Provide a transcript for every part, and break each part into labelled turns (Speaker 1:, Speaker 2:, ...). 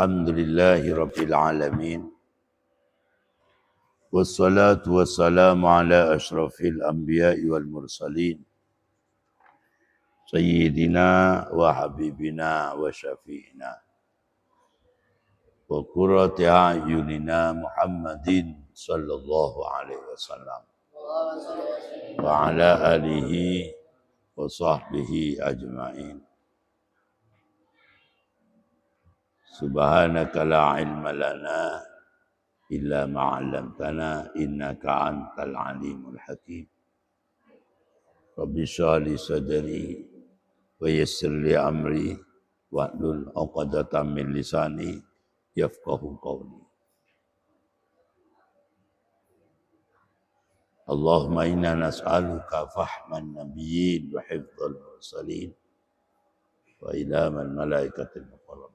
Speaker 1: Alhamdulillahi Rabbil Alamin. Wassalatu wassalamu ala ashrafil anbiya'i wal mursalin. Sayyidina wa habibina wa syafi'ina. Wa qurrati a'yunina Muhammadin sallallahu alaihi wasallam. Wa ala alihi wa sahbihi ajma'in. Subhanaka la ilma lana illa ma'allamtana innaka antal alimul hakim. Rabbi shrah li sadri wa yassir li amri wahlul 'uqdatam min lisani yafqahu qawli. Allahumma inna nas'aluka fahman nabiyyin wa hifdzal mursalin wa ilamal malaikatil muqarrabin.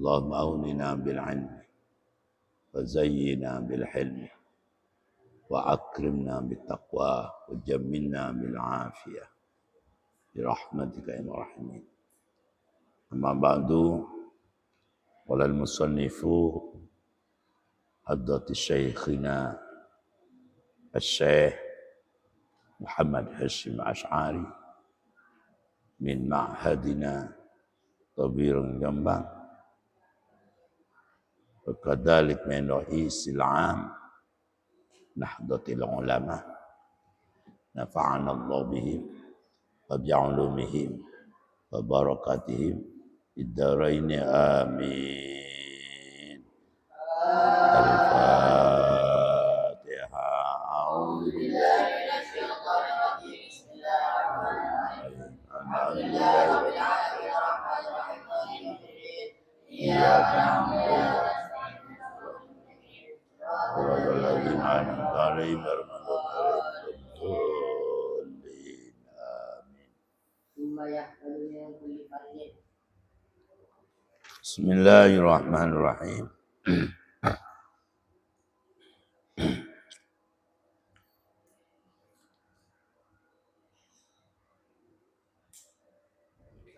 Speaker 1: Allahumma aunina bil 'ilmi wa zayyina bil hilmi wa akrimna bit taqwa wa jammilna bil 'afiyah bi rahmatika ya rahimin. Amma ba'du, qala al musannifu haddati syekhina Syekh Muhammad Hashim Ash'ari min ma'hadina Tabirun Jombang wa kadzalik min ra'isil 'am Nahdlatul Ulama, nafa'ana Allah bihim wa bi'ulumihim wa barakatihim fid dharain amin. Al-Fatihah. A'udzu billahi minasyaitonir rajim. Bismillahirrahmanirrahim. Alhamdulillahi rabbil alamin. Iyyaka na'budu wa iyyaka nasta'in. Bismillahirrahmanirrahim.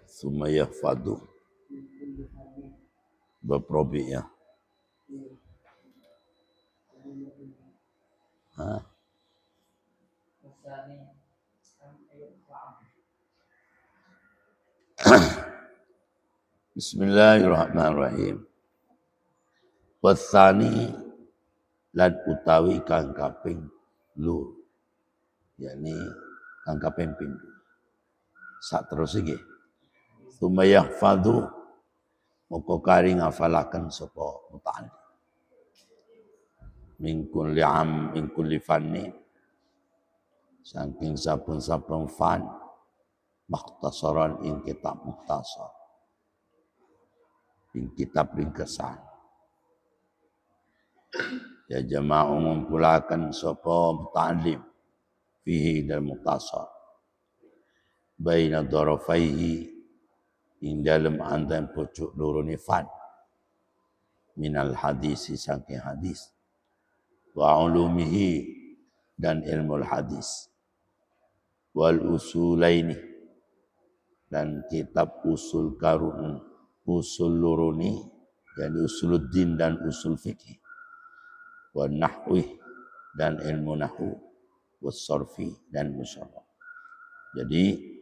Speaker 1: Summa yahfadu baprobi ya. Bismillahirrahmanirrahim. Wasani lan utawi kang kaping lu, yakni kang kaping pindho. Sak terus iki. Sumayah fadu moko kari ngafalaken sapa muta'allim. Min kulli fanni saking saben-saben fan mukhtasaran ing kitab mukhtasar. Ing kitab ringkesan. Ya jamaah ngumpulaken sapa muta'allim fihi dal mukhtasar. Baina darafaihi ing dalem antara pucuk loro ni fan minal hadisi saking hadis wa ulumihi dan ilmu hadis wal usulaini dan kitab usul karun usul loroni yani usuluddin dan usul fikih wa nahwi dan ilmu nahwu was sarfi dan musyarrah. Jadi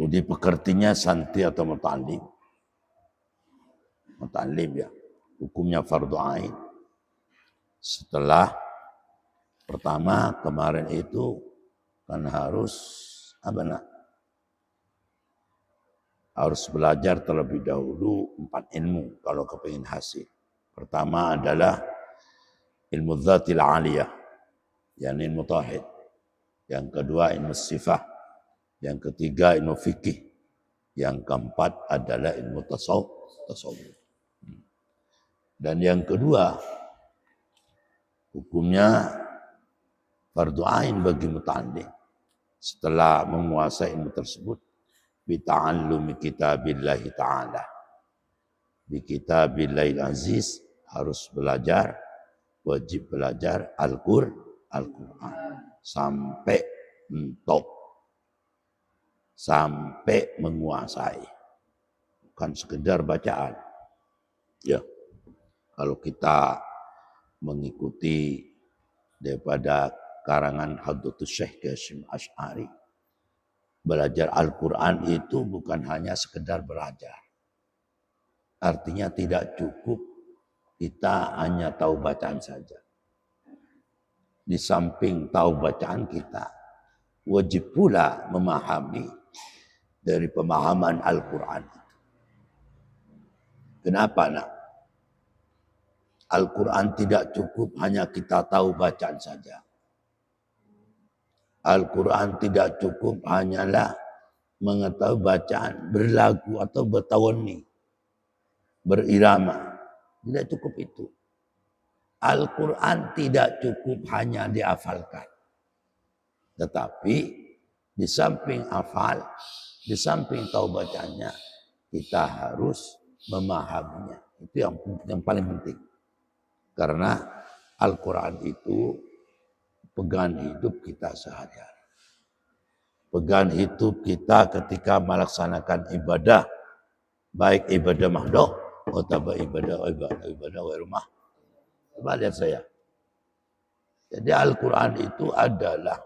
Speaker 1: jadi pekertinya santi atau muta'allim. Muta'allim ya. Hukumnya fardu ain. Setelah pertama kemarin itu kan harus harus belajar terlebih dahulu 4 ilmu kalau kepingin hasil. Pertama adalah ilmu dzatil aliyah, yakni ilmu tauhid. Yang kedua ilmu sifat. Yang ketiga ilmu fikih. Yang keempat adalah ilmu tasawuf. Dan yang kedua hukumnya fardu ain bagi muta'allim setelah menguasai ilmu tersebut bi ta'allumi kitabillahi ta'ala. Bi kitabillahi aziz harus belajar, wajib belajar Al-Qur'an. sampai mentok, sampai menguasai. Bukan sekedar bacaan. Ya, kalau kita mengikuti daripada karangan Hadratus Syekh Qasim Asy'ari, belajar Al-Quran itu bukan hanya sekedar belajar. Artinya tidak cukup kita hanya tahu bacaan saja. Di samping tahu bacaan kita, wajib pula memahami dari pemahaman Al-Quran. Kenapa nak? Al-Quran tidak cukup hanya kita tahu bacaan saja. Al-Quran tidak cukup hanyalah mengetahui bacaan, berlagu atau bertawani, berirama. Tidak cukup itu. Al-Quran tidak cukup hanya dihafalkan. Tetapi di samping hafal, di samping tahu bacanya, kita harus memahaminya. Itu yang paling penting. Karena Al-Quran itu pegangan hidup kita sehari-hari. Pegangan hidup kita ketika melaksanakan ibadah, baik ibadah mahdoh atau ibadah rumah. Coba lihat saya. Jadi Al-Quran itu adalah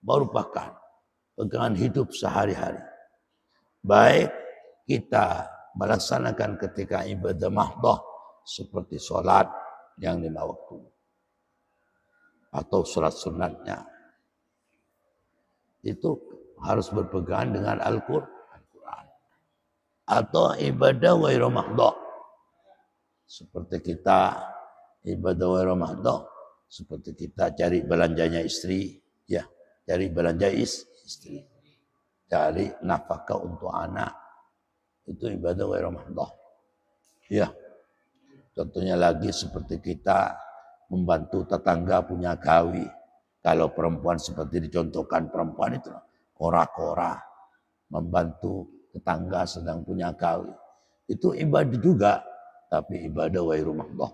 Speaker 1: merupakan pegangan hidup sehari-hari. Baik kita melaksanakan ketika ibadah mahdoh seperti sholat yang 5 waktu atau sholat sunatnya, itu harus berpegangan dengan Al-Quran. Atau ibadah ghairu mahdoh, seperti kita ibadah ghairu mahdoh, seperti kita cari belanjanya istri, ya, cari belanja istri, cari nafkah untuk anak, itu ibadah ghairu mahdoh. Ya, contohnya lagi seperti kita membantu tetangga punya gawi. Kalau perempuan seperti dicontohkan perempuan itu kora-kora, membantu tetangga sedang punya gawi. Itu ibadah juga, tapi ibadah ghairu mahdoh.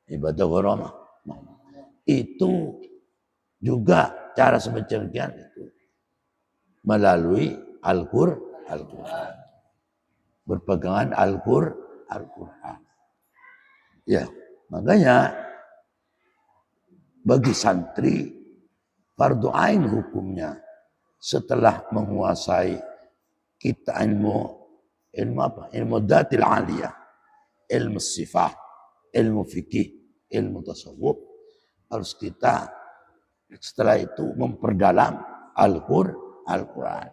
Speaker 1: Ibadah ghairu mahdoh. Itu juga cara semacam itu melalui Al-Quran. Berpegangan Al-Quran. Ya, makanya bagi santri fardu ain hukumnya setelah menguasai kita ilmu apa? Ilmu dhatil aliyah, ilmu sifat, ilmu fikih, ilmu tasawuf, harus kita setelah itu memperdalam Al-Quran.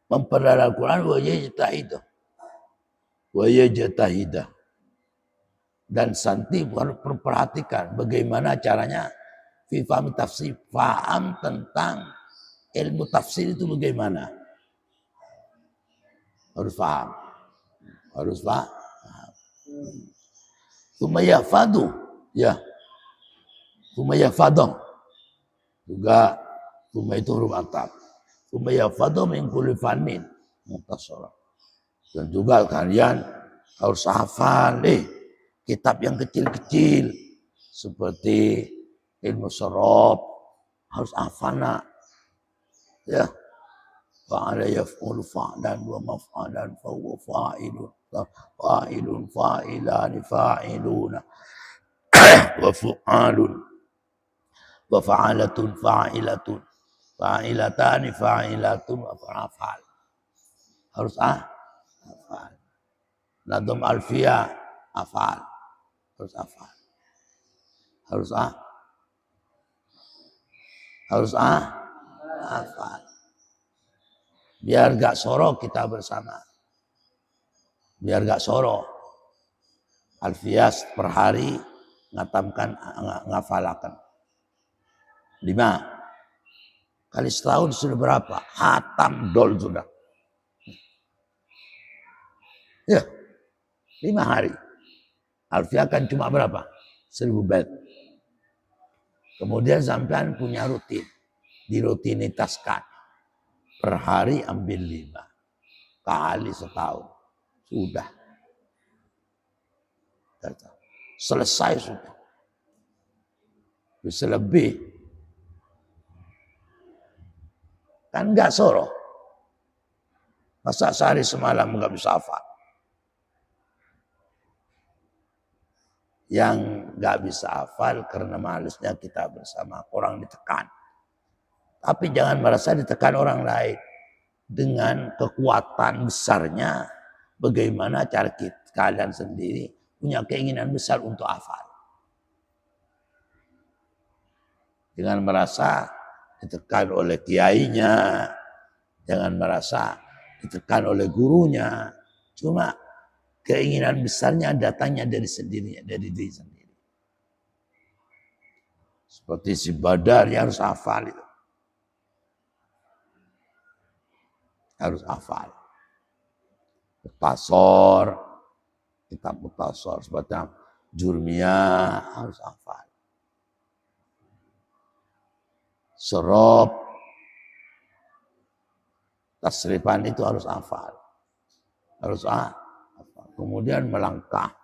Speaker 1: Memperdalam Al-Quran wa yajtahidah. Dan santri harus memperhatikan bagaimana caranya faham tafsir, paham tentang ilmu tafsir itu bagaimana. Harus paham. Harus paham. Tumayafadu, ya. Tumayafadong. Juga tuma itu huruf atap. Tumayafadu min kulli fannin mutasarraf. Dan juga kalian harus hafal kitab yang kecil-kecil seperti ilmu sorob, harus hafal nak. Ya. Fa'ala yaf'ulu fa'lan wa maf'alan fa huwa fa'ilun. Fa'ilun fa'ilani fa'iluna wa fu'alun wa fa'alatun fa'ilatun fa'ilatani fa'ilatun wa fa'afal. Harus hafal. Nadom alfiyah hafal. Harus hafal. Harus hafal. Biar gak sorok kita bersama. Biar gak sorok. Alfiyah per hari ngatamkan, ngafalakan. 5 kali setahun sudah berapa? Hatam dol sudah. Ya, 5 hari. Alfiyah kan cuma berapa? 1000 bait. Kemudian sampean punya rutin. Dirutinitaskan. Per hari ambil 5 kali setahun. Sudah. Selesai sudah. bisa lebih. Kan enggak soroh. Masa sehari semalam enggak bisa hafal? Yang enggak bisa hafal karena malesnya kita bersama orang ditekan. Tapi jangan merasa ditekan orang lain. Dengan kekuatan besarnya, bagaimana cara kalian sendiri punya keinginan besar untuk hafal. Jangan merasa ditekan oleh kiainya, jangan merasa ditekan oleh gurunya. Cuma keinginan besarnya datangnya dari sendirinya, dari diri sendiri. Seperti si Badar yang harus hafal itu. Harus hafal. Mutasor, kitab Mutasor, seperti Jurmiyah harus hafal. Sorob, tasrifan itu harus hafal. Harus hafal. Kemudian melangkah.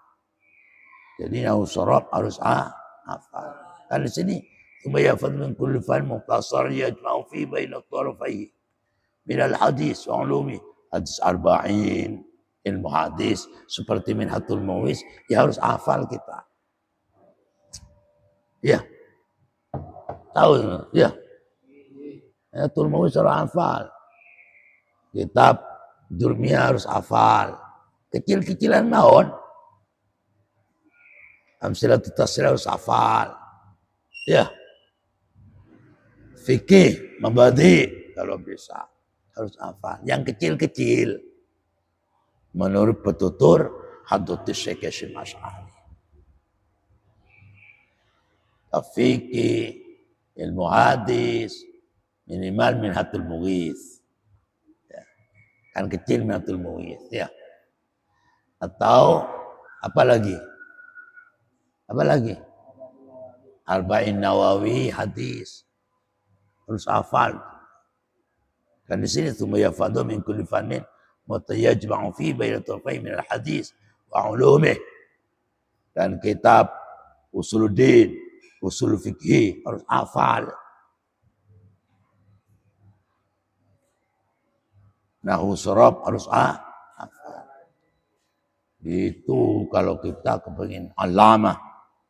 Speaker 1: Jadi nahu sorob harus hafal. Kan di sini, "Umayafad min kulli fan muqtasar yajma'u fi baina tarafaihi min al-hadis wa ulumi." Hadis arba'in, ilmu hadis seperti Minhatul Muwis, ya harus hafal kita. Ya. Tahu ya. Minhatul Muwis harus hafal. Kitab Jurmiyah harus hafal. Kecil-kecilan naon. Amsilatut tasrih harus hafal. Ya. Fikih, mabadi kalau bisa harus hafal. Yang kecil-kecil menurut petutur Hadratus Syekh Hasyim Asy'ari. Fikih, ilmu hadis, minimal Minhatul Mughits. Ya. Kan kecil Minhatul Mughits, ya. Atau apa lagi? Apa lagi? Arba'in Nawawi hadis. Harus hafal. Kan di sini tsumma yafadu min kulli fannin mutayajma'u fi baina tarfain min al-hadis wa ulumih. Dan kitab Usuluddin, usul fikih harus hafal. Nahwu sorob harus hafal. Itu kalau kita kepengin alamah,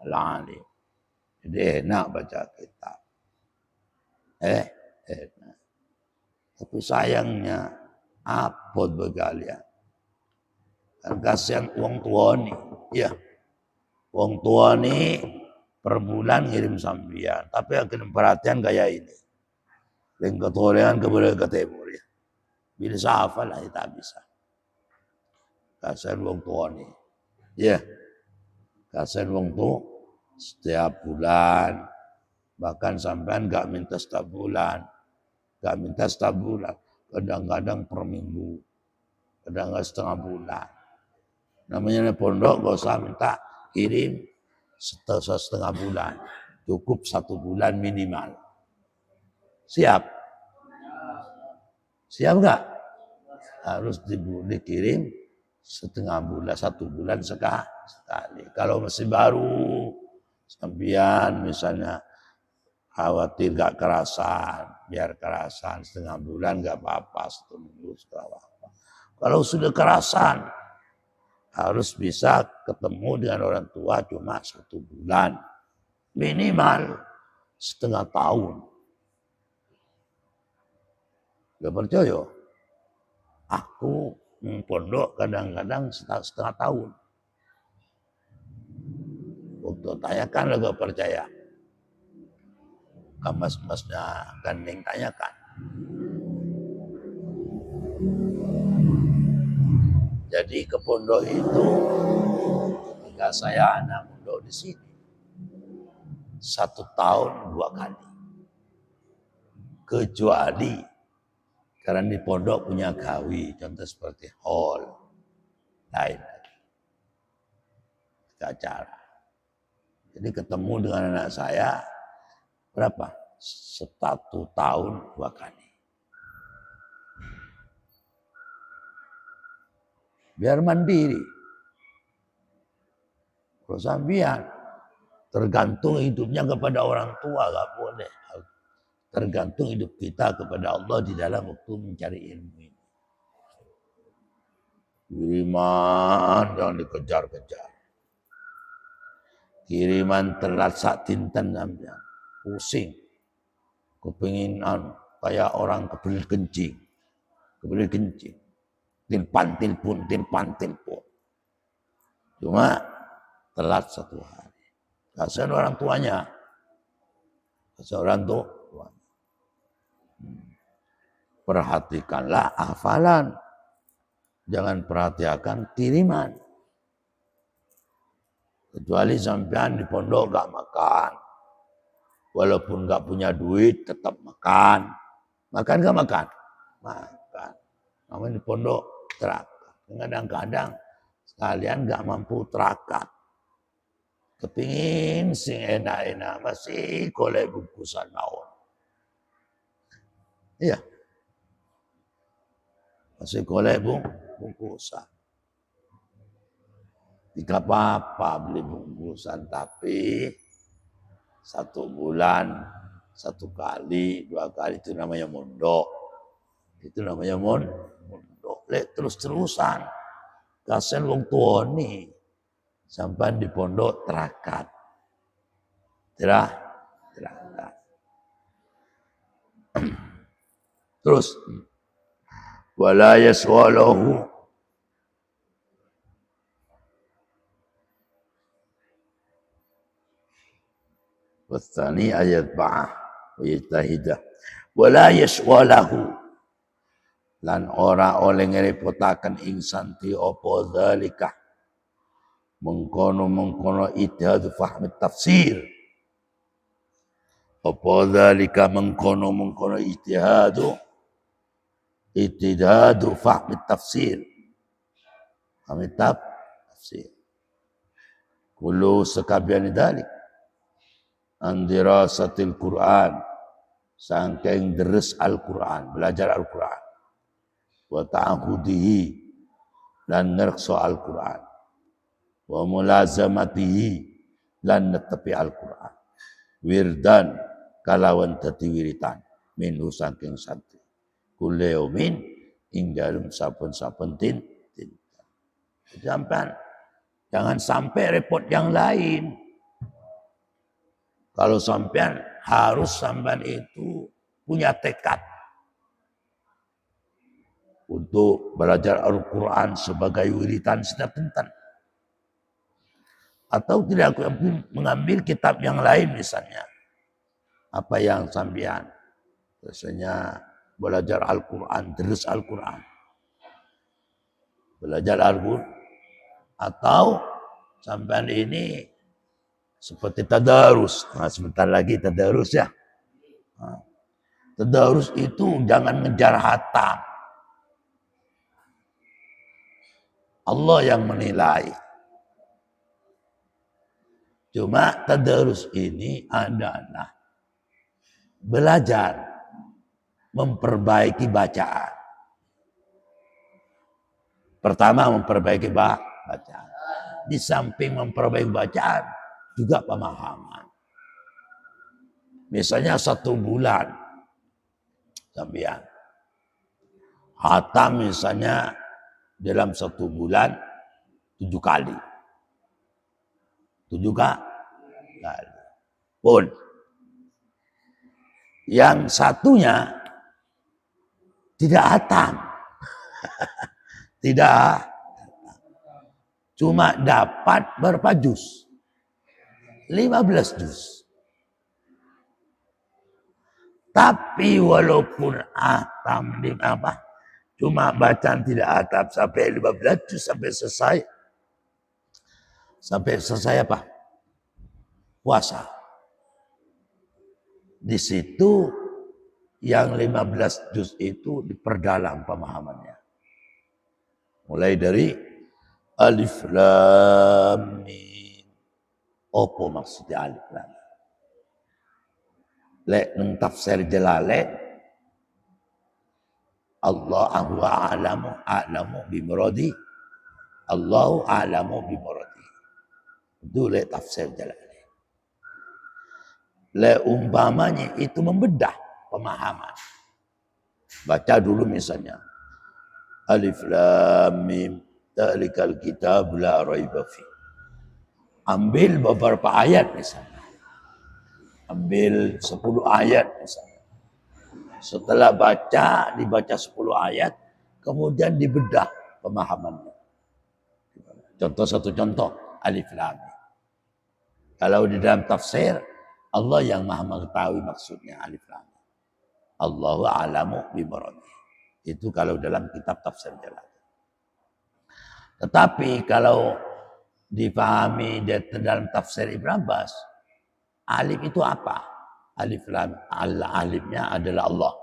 Speaker 1: al-alim. Jadi enak baca kitab. Enak. Tapi sayangnya apot begalian. Kan kasihan wong tua nih. Ya. Wong tua nih per bulan ngirim sambian. Tapi akan perhatian gaya ini. Yang ketolehan kepada ke timur ya. Bila hafal lah tak bisa. Kasihan wong tua nih. Ya. Kasihan wong tua setiap bulan. Bahkan sampean gak minta setiap bulan. Gak minta setiap bulan. Kadang-kadang per minggu. Kadang-kadang setengah bulan. Namanya pondok gak usah minta kirim setengah bulan. Cukup 1 bulan minimal. Siap? Siap gak? Harus dikirim setengah bulan, 1 bulan sekali. Kalau masih baru, sambian misalnya khawatir gak kerasan, biar kerasan setengah bulan gak apa-apa, 1 minggu gak apa-apa. Kalau sudah kerasan, harus bisa ketemu dengan orang tua cuma 1 bulan. Minimal setengah tahun. Gak percaya? Aku pondok kadang-kadang setengah tahun. Untuk tanyakan gak percaya. Mas-masnya gandeng tanyakan. Jadi ke pondok itu ketika saya anak pondok di sini 1 tahun 2 kali. Kecuali karena di pondok punya gawi, contoh seperti hall, lain acara. Jadi ketemu dengan anak saya berapa? 1 tahun 2 kali. Biar mandiri. Kalau sambian Tergantung hidupnya kepada orang tua, gak boleh. Tergantung hidup kita kepada Allah di dalam waktu mencari ilmu ini. Kiriman yang dikejar-kejar. Kiriman telat sak tinten namanya. Pusing. Kepingin kayak orang kebelit kencing. Kebelit kencing. Tilpan, tilpun. Cuma telat 1 hari. Kasihan orang tuanya. Kasihan orang tuanya. Perhatikanlah hafalan. Jangan perhatikan kiriman. Kecuali sampean di pondok gak makan. Walaupun gak punya duit tetap makan. Makan gak makan? Makan. Namun di pondok terakat. Kadang-kadang sekalian gak mampu terakat. Kepingin sing enak-enak masih golek bungkusan mawon. Iya. Masih golek bungkusan. Tidak apa-apa beli bungkusan, tapi 1 bulan 1 kali, 2 kali itu namanya mondok. Itu namanya mondok. Terus-terusan. Kasihan wong tua nih. Sampai di pondok terakat. Terakat. Terus. Wala yaswalahu. Wasani ayat ba'ah. Wa yajtahidah. Wala yaswalahu. Lan ora oleh ngerepotaken insan ti apa dzalika. Mengkono ijtihad fahmi tafsir. Apa dzalika mengkono ijtihad fahmi tafsir. Fahmi tafsir. Kullu sekabian dzalik. Andirasatil Quran. Sangking deres Al-Quran. Belajar Al-Quran. Wa ta'ahudihi. Dan ngerkso Al-Quran. Wa mulazamatihi lan netepi Al-Quran. Wirdan kalawan dadi wiritan minhu saking santri. Kulli yaumin ing dalem saben-saben dinten. Jangan sampai repot yang lain. Kalau sampean harus sampean itu punya tekad untuk belajar Al-Quran sebagai wiritan setiap dinten. Atau tidak mengambil kitab yang lain misalnya. Apa yang sampean biasanya belajar Al-Quran, terus Al-Quran. Belajar Al-Quran. Atau sampean ini seperti tadarus. Nah, sebentar lagi tadarus ya. Nah, tadarus itu jangan ngejar hatam. Allah yang menilai. Cuma tadarus ini adalah belajar memperbaiki bacaan. Pertama memperbaiki bacaan. Di samping memperbaiki bacaan juga pemahaman. Misalnya 1 bulan sampean hatam misalnya dalam 1 bulan 7 kali. 7 kali. Pun. Yang satunya tidak hatam. Tidak. Cuma dapat berapa juz? 15 juz. Tapi walaupun hatam cuma bacaan tidak hatam sampai 15 juz sampai selesai. Sampai selesai apa? Puasa. Di situ yang 15 juz itu diperdalam pemahamannya. Mulai dari alif lam mim. Apa maksudnya alif lam? Lek nang tafsir Jalalain Allahu a'lamu bi muradi. Allahu a'lamu bi muradi. Itu lek tafsir Jalalain. Umpamanya itu membedah pemahaman. Baca dulu misalnya. Alif Lam Mim. Dzalikal kitab la raiba fi. Ambil beberapa ayat misalnya. Ambil 10 ayat misalnya. Setelah dibaca 10 ayat, kemudian dibedah pemahamannya. Satu contoh, Alif Lam Mim. Kalau di dalam tafsir, Allah yang maha mengetahui maksudnya Alif Lam Mim. Allahu a'lamu bimurad. Itu kalau dalam kitab tafsir Jalalain. Tetapi kalau dipahami dalam tafsir Ibn Abbas, alif itu apa? Alif lam, alifnya adalah Allah.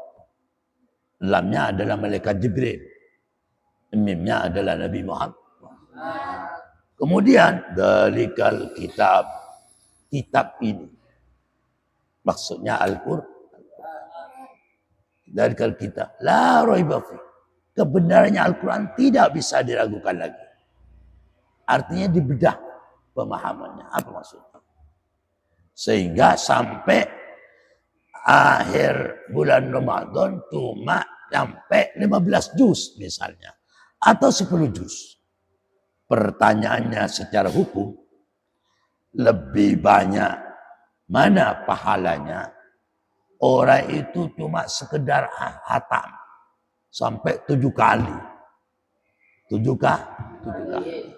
Speaker 1: Lamnya adalah malaikat Jibril. Mimnya adalah Nabi Muhammad. Kemudian dzalikal kitab, kitab ini maksudnya Al-Qur'an. Dzalikal kitab la raiba fi. Kebenarannya Al-Quran tidak bisa diragukan lagi. Artinya dibedah pemahamannya. Apa maksudnya? Sehingga sampai akhir bulan Ramadan cuma sampai 15 juz misalnya. Atau 10 juz. Pertanyaannya secara hukum, lebih banyak mana pahalanya? Orang itu cuma sekedar hatam. Sampai 7 kali. 7 kali.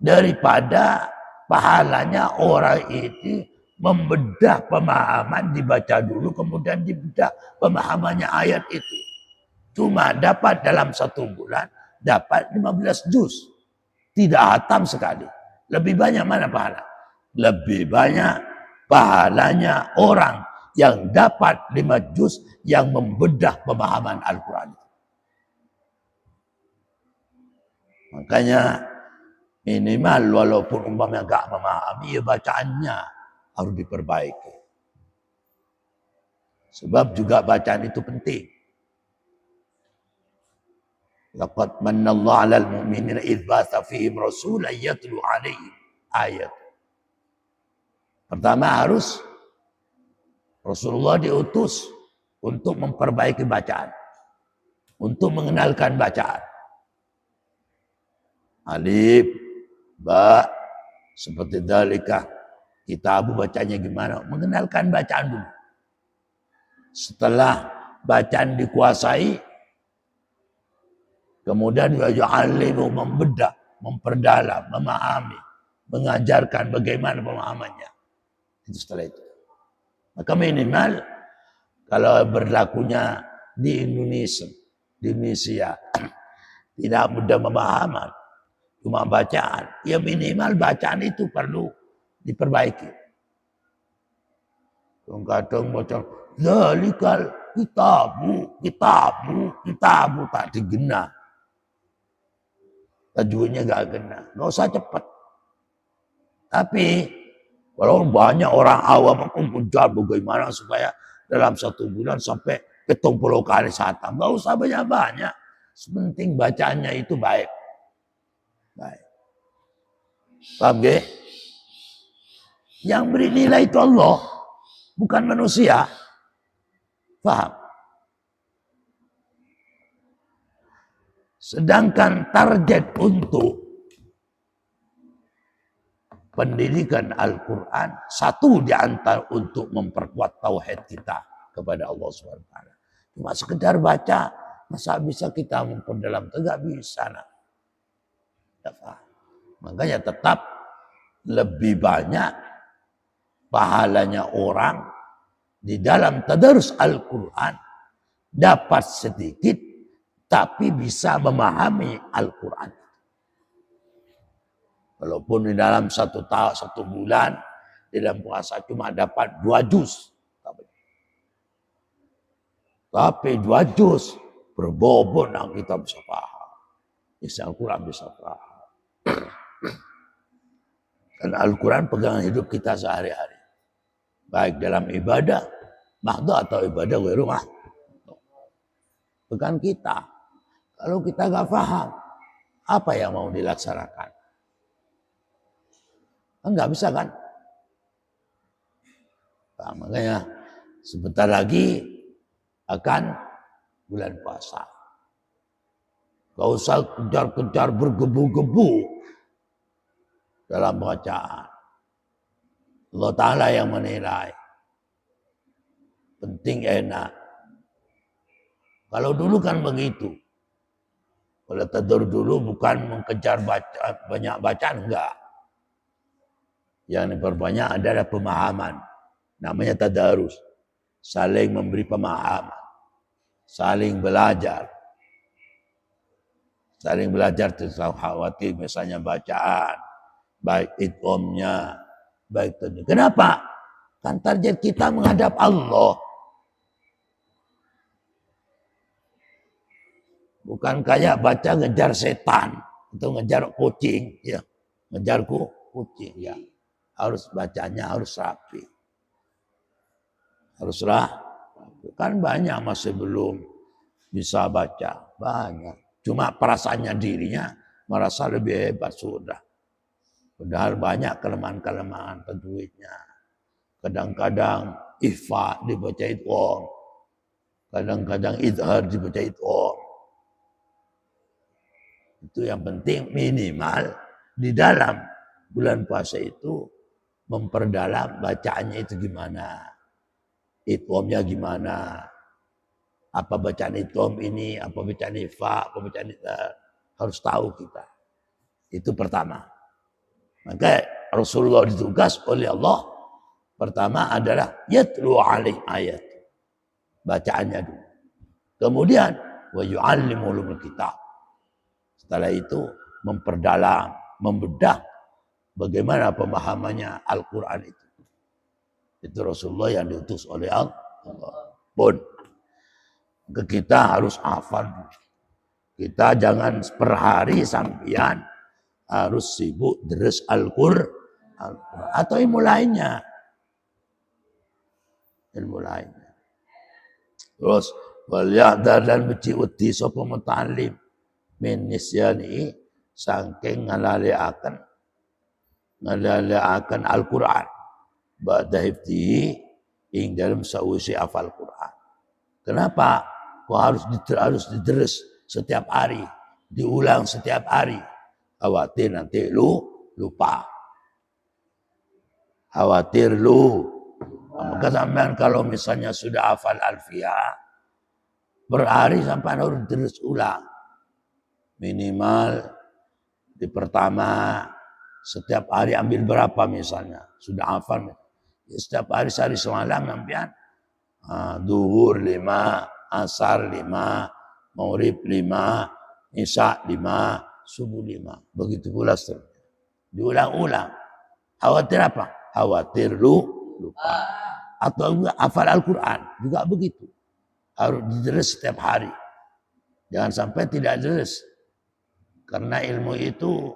Speaker 1: Daripada pahalanya orang itu membedah pemahaman, dibaca dulu kemudian dibedah pemahamannya ayat itu. Cuma dapat dalam 1 bulan, dapat 15 juz. Tidak hatam sekali. Lebih banyak mana pahala? Lebih banyak pahalanya orang yang dapat 5 juz yang membedah pemahaman Al-Quran. Makanya minimal walaupun umpamanya gak memahami, ya bacaannya harus diperbaiki. Sebab juga bacaan itu penting. Laqad manallahu 'alal mu'minina idz ba'atsa fihim rasulan yatlu 'alaihim ayat. Pertama harus Rasulullah diutus untuk memperbaiki bacaan. Untuk mengenalkan bacaan. Alif, ba, seperti dalika. Kitabu bacanya gimana? Mengenalkan bacaan dulu. Setelah bacaan dikuasai, kemudian ya'alimu membedah, memperdalam, memahami, mengajarkan bagaimana pemahamannya. Itu setelah itu. Maka minimal kalau berlakunya di Indonesia tidak mudah pemahaman, cuma bacaan, ya minimal bacaan itu perlu diperbaiki. Kadang baca zalikal kitabu tak digena. Tajwidnya gak gena, gak usah cepat. Tapi kalau banyak orang awam mengejar bagaimana supaya dalam 1 bulan sampai 70 kali khatam. Gak usah banyak-banyak. Sepenting bacaannya itu baik. Baik. Paham gak? Yang beri nilai itu Allah. Bukan manusia. Paham? Sedangkan target untuk pendidikan Al-Quran, satu di antara untuk memperkuat tauhid kita kepada Allah SWT. Cuma sekedar baca, masa bisa kita memperdalam? Tidak bisa. Nah. Makanya tetap lebih banyak pahalanya orang di dalam tadarus Al-Quran dapat sedikit, tapi bisa memahami Al-Quran. Walaupun di dalam 1 bulan, di dalam puasa cuma dapat 2 juz. Tapi 2 juz berbobot yang kita bisa paham. Isi Al-Quran bisa paham. Karena Al-Quran pegangan hidup kita sehari-hari. Baik dalam ibadah, mahdoh atau ibadah ghairu mahdoh. Pegangan kita. Kalau kita gak paham, apa yang mau dilaksanakan? Enggak bisa kan? Nah, makanya sebentar lagi akan bulan puasa. Gak usah kejar-kejar bergebu-gebu dalam bacaan. Allah Ta'ala yang menilai. Penting enak. Kalau dulu kan begitu. Kalau tadarus dulu bukan mengejar banyak bacaan, enggak. Yang diperbanyak adalah pemahaman. Namanya tadarus. Saling memberi pemahaman. Saling belajar. Saling belajar tentang khawatir misalnya bacaan. Baik idghamnya. Baik tadi. Kenapa? Kan target kita menghadap Allah. Bukan kayak baca ngejar setan atau ngejar kucing, ya. Ngejar kucing, ya. Harus bacanya harus rapi. Harus rapi. Kan banyak masih belum bisa baca, banyak. Cuma perasaannya dirinya merasa lebih hebat sudah. Padahal banyak kelemahan-kelemahan tajwidnya. Kadang-kadang ikhfa dibaca idgham. Kadang-kadang izhar dibaca idgham. Itu yang penting minimal di dalam bulan puasa itu memperdalam bacaannya itu gimana. Idghamnya gimana. Apa bacaan idgham ini, apa bacaan ikhfa, apa bacaan izhar. Harus tahu kita. Itu pertama. Maka Rasulullah ditugas oleh Allah. Pertama adalah yatlu alaih ayat. Bacaannya dulu. Kemudian wa yu'allimul kitab. Setelah itu memperdalam, membedah bagaimana pemahamannya Al-Quran itu. Itu Rasulullah yang diutus oleh Allah. Pun kita harus hafal. Kita jangan per hari sampean harus sibuk deres Al-Quran atau ilmu lainnya. Ilmu lainnya. Terus wal ya'dar dan beciuti sapa muta'allim min nisyani saking ngalaleaken Al-Quran ba'da hifdhi ing dalam sausi hafal Quran. Kenapa? Kok harus diteres setiap hari, diulang setiap hari. Khawatir nanti lupa. Khawatir Maka sampean kalau misalnya sudah hafal Alfiyah, per hari sampean harus terus ulang. Minimal di pertama setiap hari ambil berapa misalnya. Sudah hafal. Setiap hari sehari semalam sampean duhur 5, asar 5, maghrib 5, isya 5, subuh 5. Begitu pula seterusnya. Diulang-ulang. Khawatir apa? Khawatir lupa. Atau enggak hafal Al-Quran. Juga begitu. Harus diteres setiap hari. Jangan sampai tidak deres. Karena ilmu itu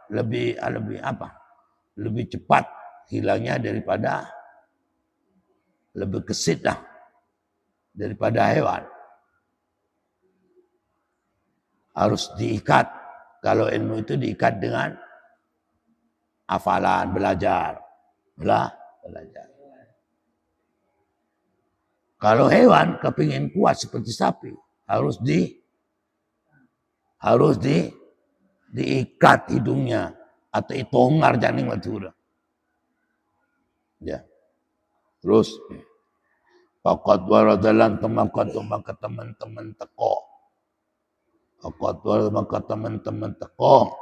Speaker 1: lebih cepat hilangnya daripada lebih gesit daripada hewan. Harus diikat. Kalau ilmu itu diikat dengan hafalan, belajar. Kalau hewan kepingin kuat seperti sapi, harus diikat hidungnya atau itongar janing matura. Ya. Terus faqad waradalan teman-teman teko. Faqad waradalan teman-teman teko.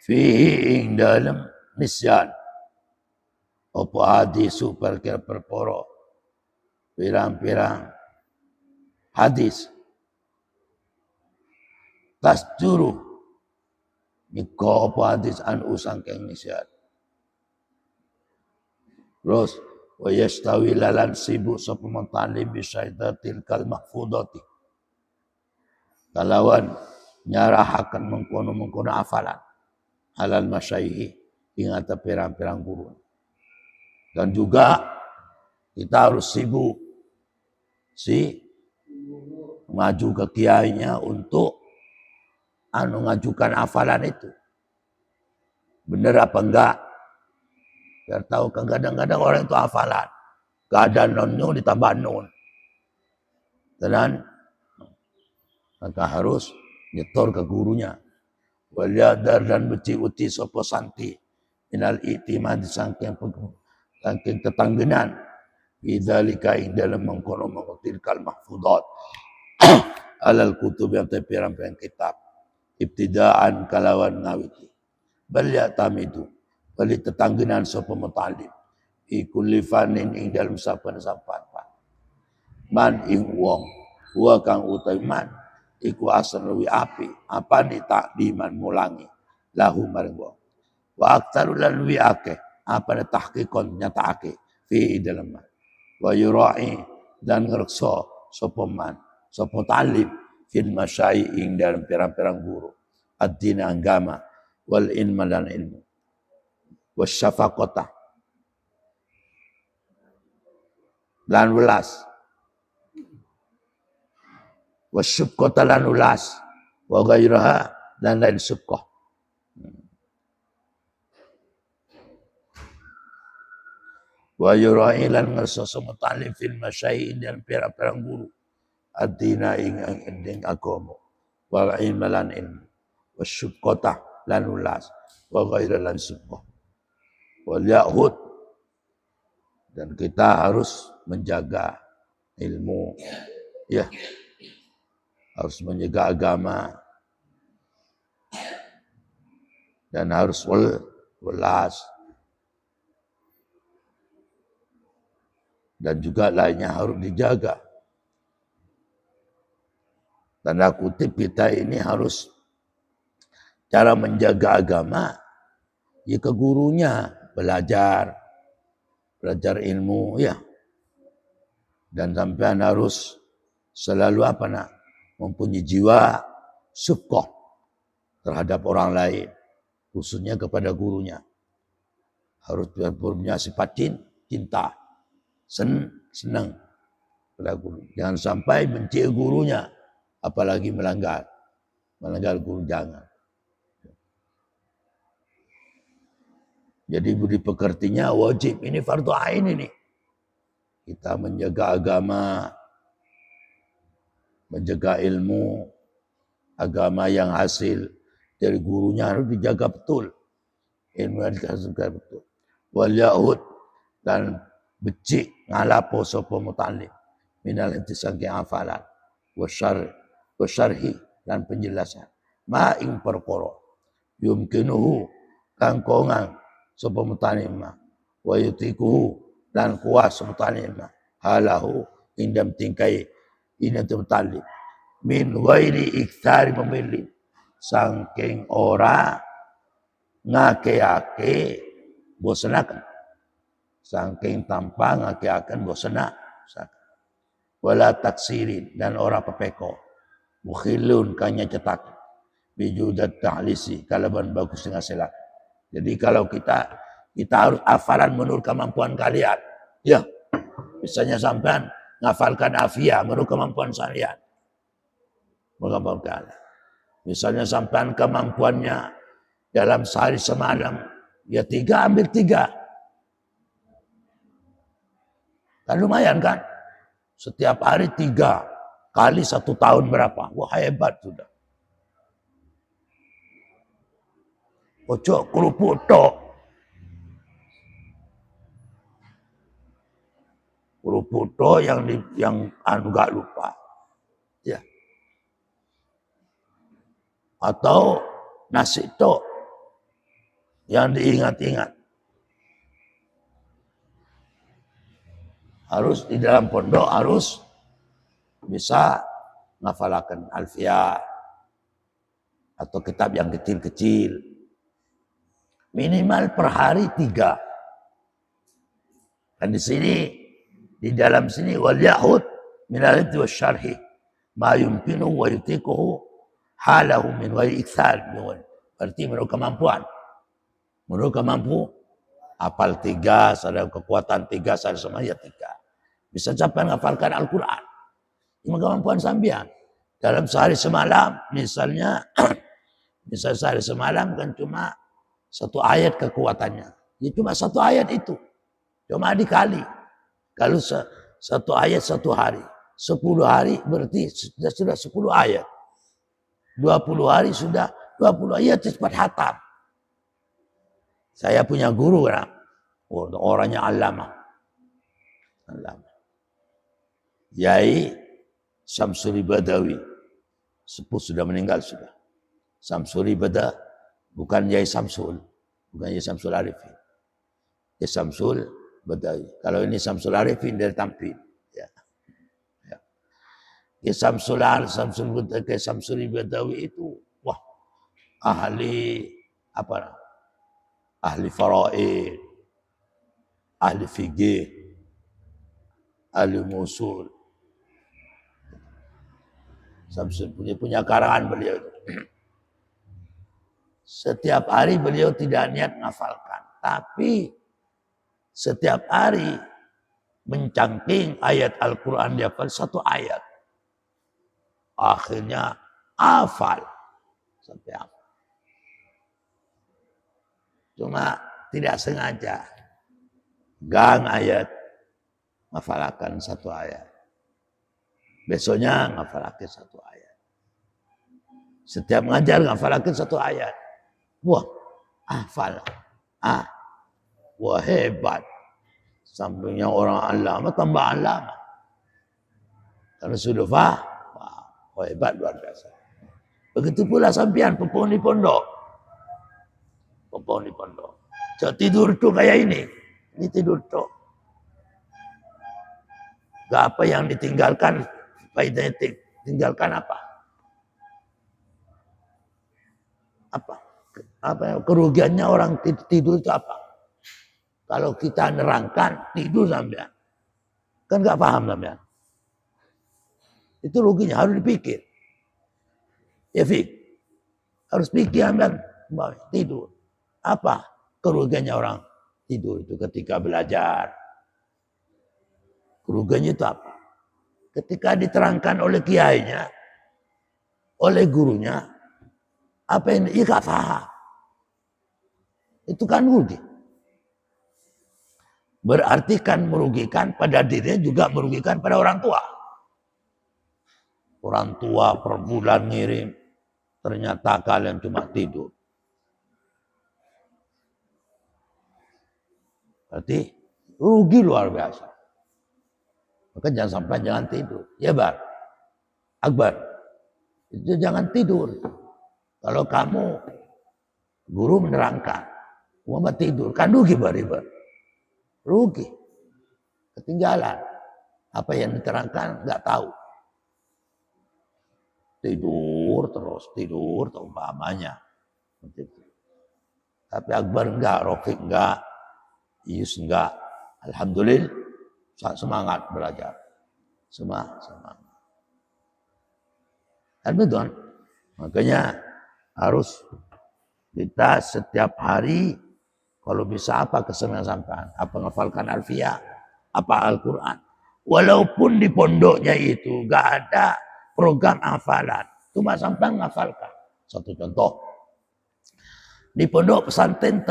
Speaker 1: Fihi ing dalam nisyan. Apa hadis perkara pirang-pirang hadis tasjuru miko apa hadis usang keng nisyan. Terus wa yastawi lalan sibuk sapa mutalim bisaidatil kal mahfudati. Kalawan nyarahaken mengkono hafalan alal masyaihi ingat pirang-pirang guru. Dan juga kita harus sibuk maju ke kiainya untuk ngajukan hafalan itu. Benar apa enggak? Biar tahu kan kadang-kadang orang itu hafalan. Gak ada nonnya ditambah non. Dan maka harus nyetor ke gurunya. Waliyadar dan beci uti sopo santi. Minal itimad sangking tetanggenan. Idzalika ing dalam mengkono tilkal mahfudat. Alal kutub yang terpirang-pirang kitab. Ibtidaan kalawan ngawiti. Bal ya'tamidu. Bali tetanggenan sopo mutalim. Ikulli fanin ing dalam sapan-sapan. Man ing wong. Wa kang utai man. Iku asal luwi api. Apa ni takdiman mulangi. Lahu maring wong. Wa aktaru lan luwi akeh. Apa ni tahkikon nyata akeh. Fi dalam man. Wa yurai dan ngerekso sopo man. Sopo talib. Fil masyai ing dalam pirang-pirang guru. Ad-dina agama. Wal ilma dan ilmu. Wa syafaqotah. Lan welas. Wa syubqata lan ulas. Wa gairaha dan lain syubqah. Wa yurai lan ngersoso mutalib fil masyai dan pirang-pirang guru. Ad-dina ing agomo. Wa ilma lan ilmu. Wa syubqata lan ulas. Wa gairaha lan syubqah. Wal ya'hud. Dan kita harus menjaga ilmu. Ya. Harus menjaga agama. Dan harus welas. Dan juga lainnya harus dijaga. Tanda kutip kita ini harus cara menjaga agama. Ya ke gurunya. Belajar ilmu ya. Dan sampean harus selalu mempunyai jiwa syufqah terhadap orang lain, khususnya kepada gurunya. Harus punya sifat cinta, senang pada guru. Jangan sampai benci gurunya, apalagi melanggar guru, jangan. Jadi budi pekertinya wajib, ini fardu ain ini. Kita menjaga agama, menjaga ilmu, agama yang hasil dari gurunya harus dijaga betul. Ilmu yang dijaga betul. Wal ya'ud dan becik ngalapo sapa mutalim minal intisangki hafalan wa syarhi dan penjelasan. Ma ing perkara yumkinuhu kang kongang sapa mutalim wa yutikuhu dan kuas mutalim halahu indam tingkai ini mutalim min ghairi iktsari memilih saking ora ngake-ake bosenaken saking tanpa ngake-aken bosenak wala taksirin dan ora pepeko mukhilun kanya cetak bijudat ta'lisi kalaban bagus ngasilak. Jadi kalau kita harus hafalan menurut kemampuan kalian. Ya, misalnya sampean ngafalkan afia menurut kemampuan kalian. Misalnya sampean kemampuannya dalam sehari semalam, ya 3 ambil 3. Kan lumayan kan? Setiap hari 3 kali 1 tahun berapa? Wah hebat sudah. Ojo kerupuk tok. Kerupuk tok yang gak lupa. Ya. Atau nasi tok yang diingat-ingat. Harus di dalam pondok harus bisa ngafalakan alfiah atau kitab yang kecil-kecil. Minimal per hari 3. Dan di dalam sini wal ya'hud min al-ibti wa syarhi ma yumkinu wa yutiquhu halahu min ghairi iktsar. Berarti menurut kemampuan. Menurut kemampu hafal 3, ada kekuatan 3, ada semuanya 3. Bisa sampai menghafalkan Al-Quran. Ini kemampuan sambian. Dalam sehari semalam, misalnya sehari semalam kan cuma 1 ayat kekuatannya. Ya cuma satu ayat itu. Cuma dikali. Kalau satu ayat satu hari. 10 hari berarti sudah 10 ayat. 20 hari sudah 20 ayat cepat hatam. Saya punya guru kan. Orangnya alama. Yai Samsuri Badawi. Sepuh sudah meninggal sudah. Samsuri Badawi. Bukan Yai Samsul. Bukan Yai Samsul Arifin. Yai Samsul Badawi. Kalau ini Samsul Arifin dari Tampil. Ya. Ya. Yai Samsuri Badawi itu. Wah. Ahli apa? Ahli faraid. Ahli fikih. Ahli musul. Samsul punya karangan beliau. Setiap hari beliau tidak niat menghafalkan. Tapi setiap hari mencangking ayat Al-Quran dia hafal satu ayat. Akhirnya hafal. Sampai hafal. Cuma tidak sengaja. Gang ayat. Menghafalkan satu ayat. Besoknya menghafalkan satu ayat. Setiap mengajar menghafalkan satu ayat. Wah, hafal. Wah hebat. Sampingnya orang alama tambah alama. Karena sudah wah hebat luar biasa. Begitu pula sampian pepon di pondok. Pepon di pondok. So, tidur tuh kayak ini. Ini tidur tuh. Gak apa yang ditinggalkan. Faedahnya tinggalkan apa? Apa kerugiannya orang tidur itu apa? Kalau kita nerangkan tidur sampean. Kan gak paham sampean. Itu ruginya harus dipikir. Ya Fik. Harus pikir sampean tidur. Apa kerugiannya orang tidur itu ketika belajar? Kerugiannya itu apa? Ketika diterangkan oleh kiainya, oleh gurunya, apa yang dia gak paham. Itu kan rugi. Berarti kan merugikan pada dirinya juga merugikan pada orang tua. Orang tua per bulan ngirim, ternyata kalian cuma tidur. Berarti rugi luar biasa. Maka jangan tidur. Ya Bar, Akbar, itu jangan tidur. Kalau kamu guru menerangkan, Muhammad tidur, kan rugi Bar. Rugi. Ketinggalan. Apa yang diterangkan nggak tahu. Tidur terus umpamanya. Tapi Akbar enggak, Rofiq enggak, Yus enggak. Alhamdulillah semangat belajar. Semangat. Dan betul. Makanya harus kita setiap hari kalau bisa apa kesenangan sampean, apa menghafalkan Alfiyah, apa Al-Quran. Walaupun di pondoknya itu gak ada program hafalan, cuma sampean menghafalkan. Satu contoh, di pondok pesantren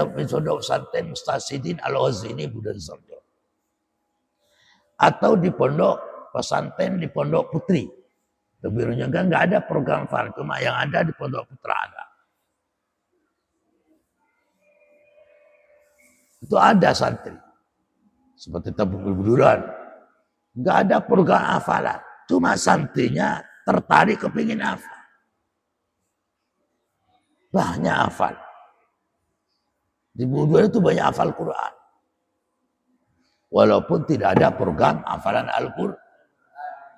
Speaker 1: Mustashidin Al-Ghazini Budan Sarjo. Atau di pondok pesantren di Pondok Putri. Kebirunya nggak ada program hafal, cuma yang ada di Pondok Putra ada. Itu ada santri. Seperti tabung berbuduran. Nggak ada program hafalan. Cuma santrinya tertarik kepingin hafal. Banyak hafal. Di Buduran itu banyak hafal Quran. Walaupun tidak ada program hafalan Al-Quran.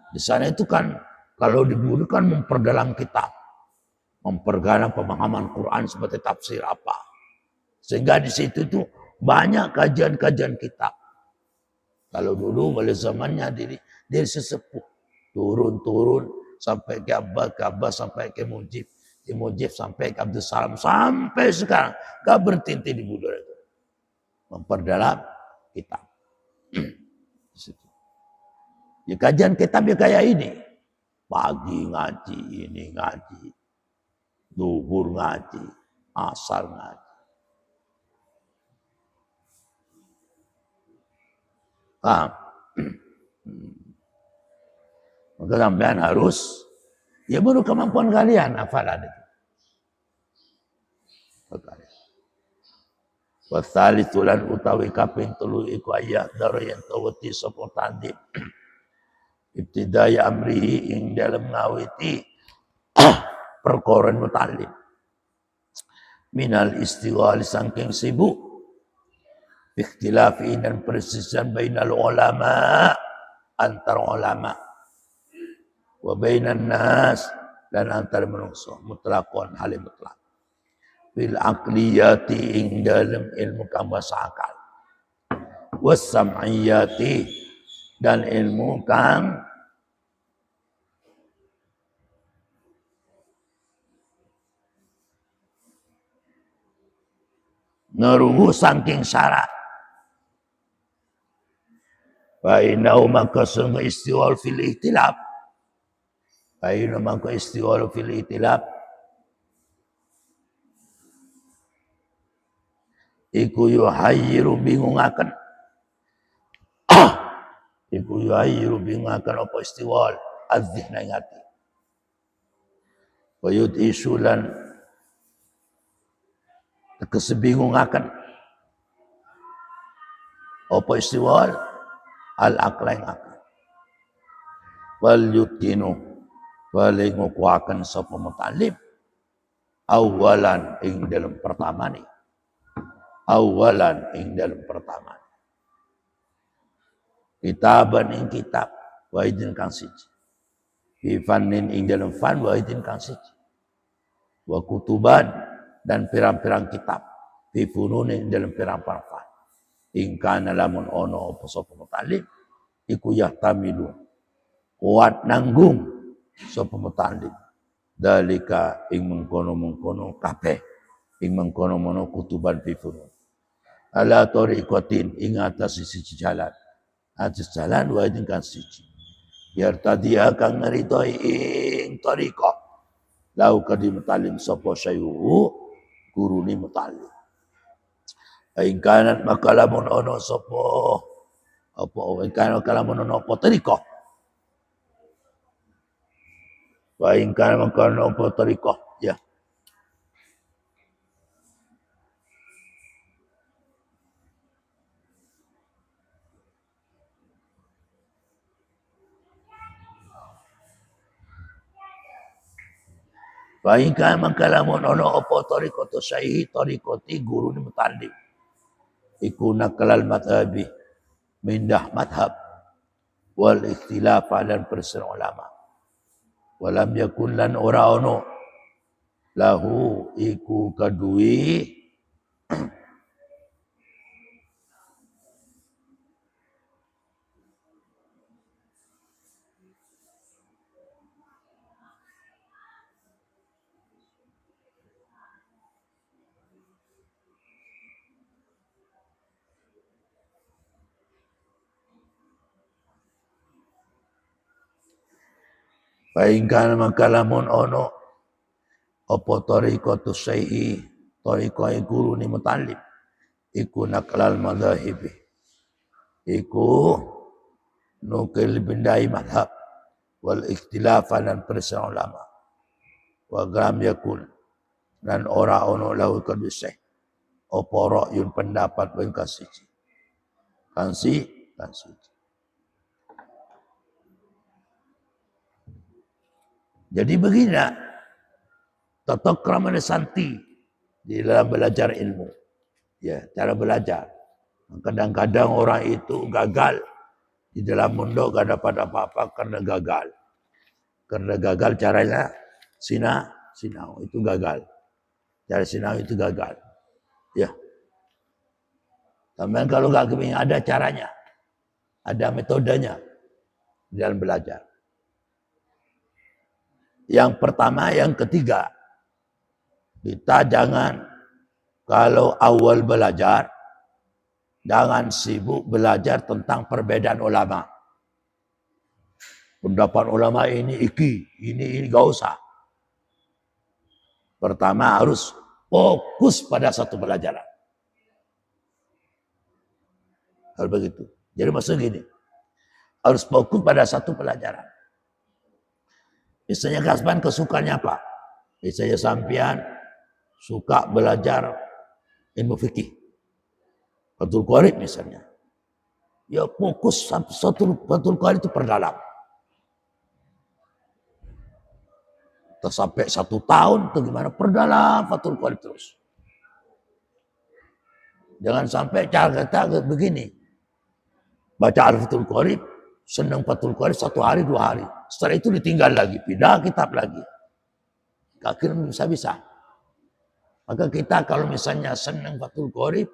Speaker 1: Di sana itu kan, kalau di Buduran kan memperdalam kitab. Memperdalam pemahaman Quran seperti tafsir apa. Sehingga di situ itu banyak kajian-kajian kitab. Kalau dulu pada zamannya dari sesepuh. Turun sampai ke Abbas sampai ke Mujib. Di Mujib sampai ke Abdul Salam. Sampai sekarang. Gak berhenti di Buduran itu. Memperdalam kitab. Ya, kajian kitab ya kayak ini. Pagi ngaji, ini ngaji. Duhur ngaji. Asar ngaji. Paham? Maka sampean harus, ya baru kemampuan kalian, hafalan itu. Wasalitulan utawi kaping telu iku ayat daro yang tawati sapa tandip. Ibtidaya amrihi ing dalam ngawiti perkara mutalim. Minal istiwal sangking sibuk. Ikhtilafi dan persisian bainal ulama antar ulama. Wa bainan nas dan antar manusia mutlaqan halim mutlak. Bil aqliyati ing dalam ilmu kang akal. Was sam'iyati dan ilmu kang ngeruhu saking syarat. Fa inau maka sungguh istiwal fil ihtilaf. Fa inau maka istiwal fil ihtilaf. Iku yuhayyiru bingungaken. Iku yuhayyiru bingungaken apa istiwal az-zihna ing ati. Wa yudhisulan kesebingungaken apa istiwal al-aqla ing akal. Wal yutinu paling ngukuaken sapa mutalim awalan ing dalam pertama ni. Awalan ing dalam pertama. Kitaban ing kitab wa idin kang siji. Fi fannin ing dalam fan wa idin kang siji. Wa kutuban dan pirang-pirang kitab. Fi funun ing dalam pirang-pirang fan. Ing kana lamun ono apa sapa mutalim iku yahtamilu kuat nanggung sapa mutalim. Dalika ing mengkono-mengkono kabeh ing mengkono-mono kutuban fi funun. Ala tariqatin ing atas siji jalan. Atas jalan wa ing kan siji. Biar tadi akan ngeritoi ing tariqah. Lau kadi mutalim sapa syaihu gurune mutalim. Ing kanat maka lamun ono sapa apa ing kanat lamun ono apa tariqah. Wa ing kanat maka ono apa tariqah ya. Baikkan mangkalamun ono apa tariqatu syaihi tariqati guru ni mutalim. Iku nakalal madhabi mindah madhab wal ikhtilaf dan perselisihan ulama. Walam yakun lan ora ono lahu iku kadui Paingkan maka lamun ono apa tariqatu syai'i tariqah guru ni mutalim iku naklal madhahibi iku nukil bindai madhab wal ikhtilafan dan perselisihan ulama wa gram yakun dan ora ono lahu kadusih apa ra'yun pendapat ben kasiji kansi. Jadi begini, tatak krama santi di dalam belajar ilmu. Ya, cara belajar. Kadang-kadang orang itu gagal di dalam mondok gak dapat apa-apa karena gagal. Karena gagal caranya sinau itu gagal. Cara sinau itu gagal. Ya. Tapi kalau gak kepingin ada caranya, ada metodenya di dalam belajar. Yang pertama, yang ketiga, kita jangan kalau awal belajar, jangan sibuk belajar tentang perbedaan ulama. Pendapat ulama ini ini gak usah. Pertama harus fokus pada satu pelajaran. Hal begitu. Jadi maksud gini, harus fokus pada satu pelajaran. Misalnya Kasban kesukaannya apa? Misalnya sampean suka belajar ilmu fikih. Fathul Qorib misalnya. Ya fokus Fathul Qorib itu perdalam. Sampai 1 tahun atau gimana, perdalam Fathul Qorib terus. Jangan sampai cara kita begini. Baca Fathul Qorib, senang Fathul Qorib 1 hari 2 hari. Setelah itu ditinggal lagi, pindah kitab lagi. Akhirnya bisa-bisa. Maka kita kalau misalnya senang Fathul Qorib,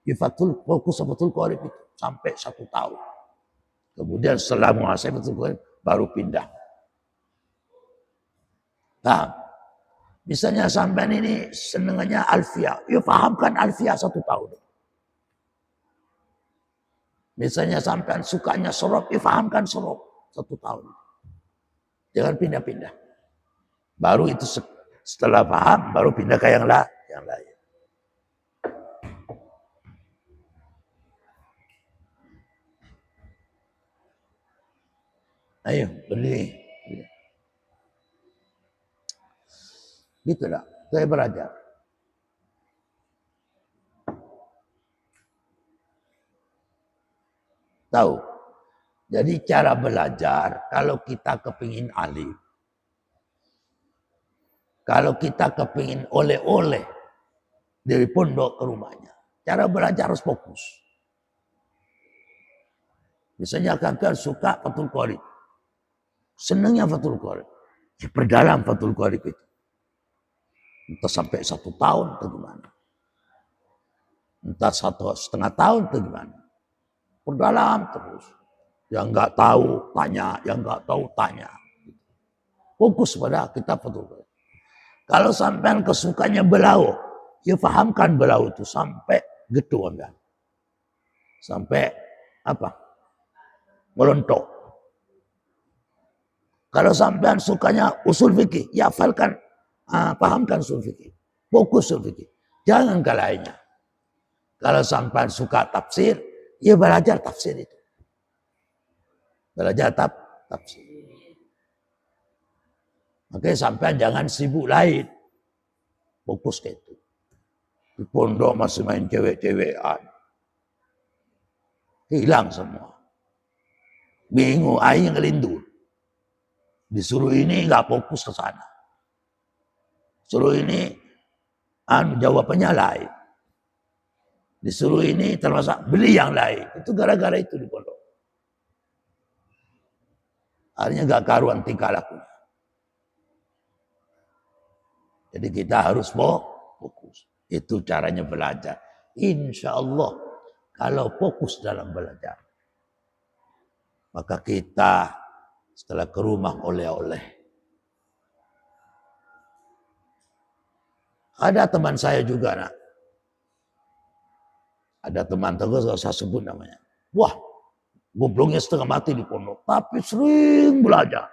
Speaker 1: ya fokus Fathul Qorib itu sampai 1 tahun. Kemudian setelah menguasai Fathul Qorib, baru pindah. Nah, misalnya sampean ini senengannya Alfiyah, ya pahamkan Alfiyah 1 tahun. Misalnya sampean sukanya sorob, ya pahamkan sorob 1 tahun. Jangan pindah-pindah. Baru itu setelah paham, baru pindah ke yang lain. Ayo, berdiri. Gitulah, saya belajar. Tahu? Jadi cara belajar, kalau kita kepingin alim, kalau kita kepingin oleh-oleh dari pondok ke rumahnya, cara belajar harus fokus. Misalnya kakak suka Fathul Qorib, senangnya Fathul Qorib, ya perdalam Fathul Qorib itu. Entah sampai 1 tahun atau gimana. Entah 1,5 tahun atau gimana. Perdalam terus. Yang nggak tahu tanya, yang nggak tahu tanya. Fokus pada kitab Fathul Qorib. Kalau sampean kesukanya belau, ya pahamkan belau itu sampai gitu enggak. Sampai apa? Melontok. Kalau sampean sukanya usul fikih, ya hafalkan. Pahamkan usul fikih. Fokus usul fikih. Jangan ke lainnya. Kalau sampai suka tafsir, ya belajar tafsir itu. Belajar tafsir. Makanya sampai jangan sibuk lain. Fokus ke itu. Di pondok masih main cewek-cewekan. Hilang semua. Bingung, aing ngelindur. Disuruh ini nggak fokus ke sana. Suruh ini jawabannya lain. Disuruh ini termasuk beli yang lain. Itu gara-gara itu di pondok. Akhirnya gak karuan tingkah lakunya. Jadi kita harus fokus. Itu caranya belajar. Insya Allah kalau fokus dalam belajar, maka kita setelah ke rumah oleh-oleh. Ada teman saya juga, nak. Ada teman, saya sebut namanya. Wah, gobloknya setengah mati di pondok. Tapi sering belajar.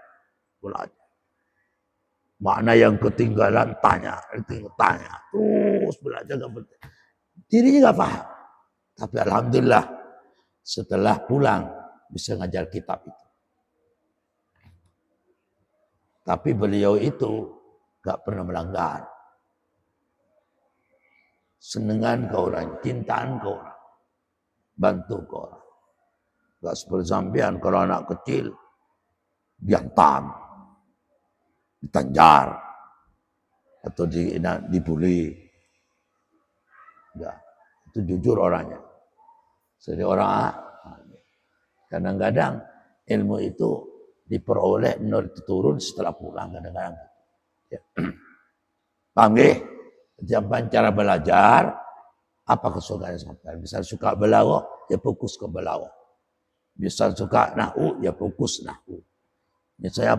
Speaker 1: Makna yang ketinggalan, tanya. Terus belajar. Dirinya gak paham. Tapi alhamdulillah, setelah pulang, bisa ngajar kitab itu. Tapi beliau itu gak pernah melanggar. Senengan ke orang, cintaan ke orang, bantu ke orang. Gak seperti sampean kalau anak kecil diantam, ditanjar, atau dibully. Enggak, itu jujur orangnya. Jadi orang kadang-kadang ilmu itu diperoleh turun setelah pulang kadang-kadang. Ya. Paham nggih? Jangan cara belajar, apa kesukaan sampai. Misal suka belawa, ya fokus ke belawa. Misal suka nahu, ya fokus nahu. Misalnya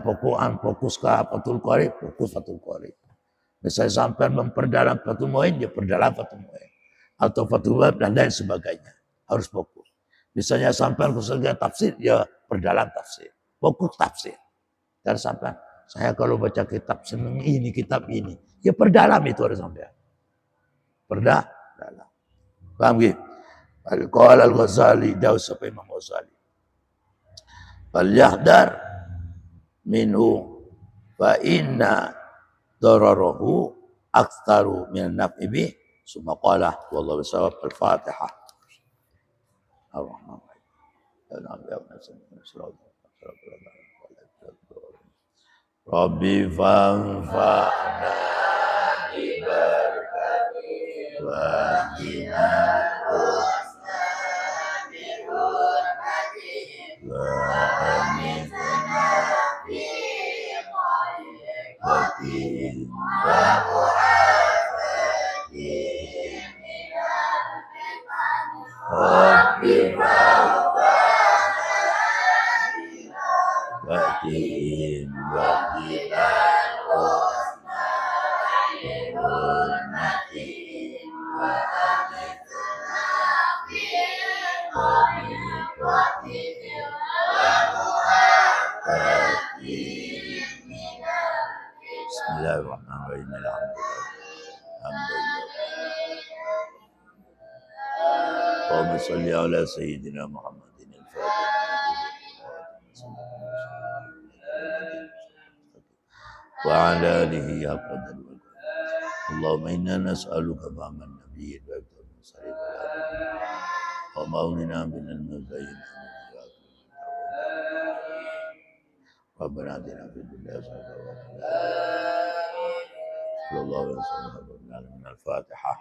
Speaker 1: fokus ke Fathul Qorib, fokus Fathul Qorib. Misalnya sampai memperdalam Fathul Mu'in, ya perdalam Fathul Mu'in. Atau Fathul Wahab dan lain sebagainya. Harus fokus. Misalnya sampai kesukaan tafsir, ya perdalam tafsir. Fokus tafsir. Dan sampai saya kalau baca kitab seneng ini, kitab ini. Ya perdalam itu harus sampai. Perdalam. Paham gitu? Qala al-Ghazali, dawu sapa Imam Ghazali. Fal yahdar minhu fa inna dararahu aktsaru min naf'i bih. Summa qala wallahu bisawab. Al-Fatihah. Ar-Rahman. Rabbi fanfa'na bibarakati wa qina wa amitna fi qatin wa mu'afatin Rabbi Batin Batinal Husna Hurmatin Wa amitna fi qatin wa mu'afatin Bismillahirrahmanirrahim. Alhamdulillah. Allahumma salli ala Sayyidina Muhammadin al-Fatih wa ala alihi haqqa qadrihi. Allahumma inna nas'aluka fahman nabiyyin wa ibtal mursalin wa ma'unina min al-muzayyin Rabbana atina fid dunya hasanatan wa fil akhirati sallallahu alaihi wasallam. Al-Fatihah.